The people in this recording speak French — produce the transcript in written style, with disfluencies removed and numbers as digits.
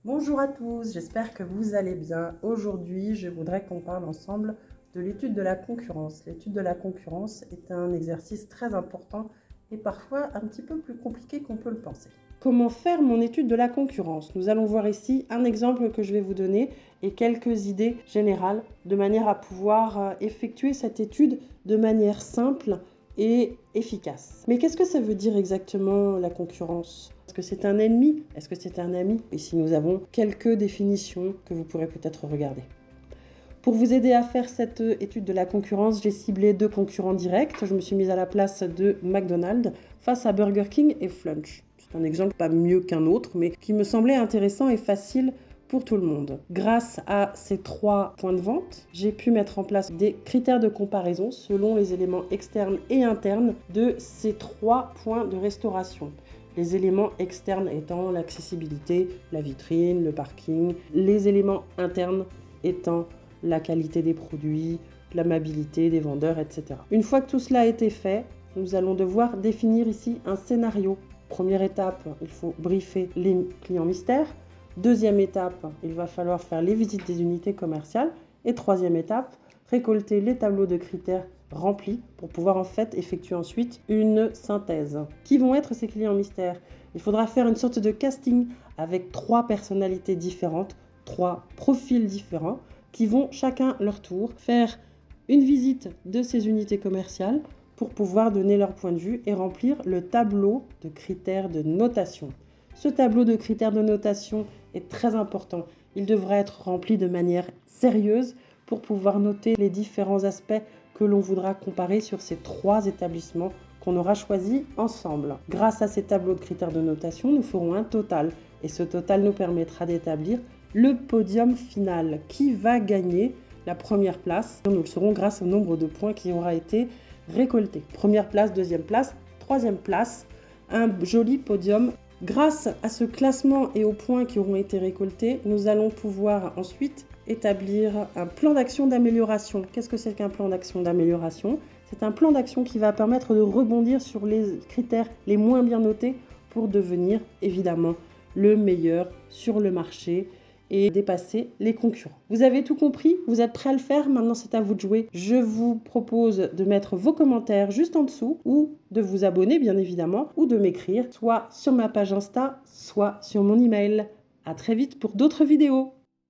Bonjour à tous, j'espère que vous allez bien. Aujourd'hui, je voudrais qu'on parle ensemble de l'étude de la concurrence. L'étude de la concurrence est un exercice très important et parfois un petit peu plus compliqué qu'on peut le penser. Comment faire mon étude de la concurrence? Nous allons voir ici un exemple que je vais vous donner et quelques idées générales de manière à pouvoir effectuer cette étude de manière simple et efficace. Mais qu'est-ce que ça veut dire exactement la concurrence? Est-ce que c'est un ennemi? Est-ce que c'est un ami? Ici, nous avons quelques définitions que vous pourrez peut-être regarder. Pour vous aider à faire cette étude de la concurrence, j'ai ciblé 2 concurrents directs. Je me suis mise à la place de McDonald's face à Burger King et Flunch. C'est un exemple pas mieux qu'un autre, mais qui me semblait intéressant et facile pour tout le monde. Grâce à ces 3 points de vente, j'ai pu mettre en place des critères de comparaison selon les éléments externes et internes de ces 3 points de restauration. Les éléments externes étant l'accessibilité, la vitrine, le parking. Les éléments internes étant la qualité des produits, l'amabilité des vendeurs, etc. Une fois que tout cela a été fait, nous allons devoir définir ici un scénario. Première étape, il faut briefer les clients mystères. Deuxième étape, il va falloir faire les visites des unités commerciales. Et troisième étape, récolter les tableaux de critères remplis pour pouvoir en fait effectuer ensuite une synthèse. Qui vont être ces clients mystères? Il faudra faire une sorte de casting avec 3 personnalités différentes, 3 profils différents qui vont chacun leur tour faire une visite de ces unités commerciales pour pouvoir donner leur point de vue et remplir le tableau de critères de notation. Ce tableau de critères de notation est très important. Il devra être rempli de manière sérieuse pour pouvoir noter les différents aspects que l'on voudra comparer sur ces 3 établissements qu'on aura choisis ensemble. Grâce à ces tableaux de critères de notation, nous ferons un total et ce total nous permettra d'établir le podium final. Qui va gagner la première place? Nous le saurons grâce au nombre de points qui aura été récolté. Première place, deuxième place, troisième place, un joli podium. Grâce à ce classement et aux points qui auront été récoltés, nous allons pouvoir ensuite établir un plan d'action d'amélioration. Qu'est-ce que c'est qu'un plan d'action d'amélioration? C'est un plan d'action qui va permettre de rebondir sur les critères les moins bien notés pour devenir évidemment le meilleur sur le marché et dépasser les concurrents. Vous avez tout compris? Vous êtes prêts à le faire? Maintenant, c'est à vous de jouer. Je vous propose de mettre vos commentaires juste en dessous ou de vous abonner, bien évidemment, ou de m'écrire soit sur ma page Insta, soit sur mon email. À très vite pour d'autres vidéos.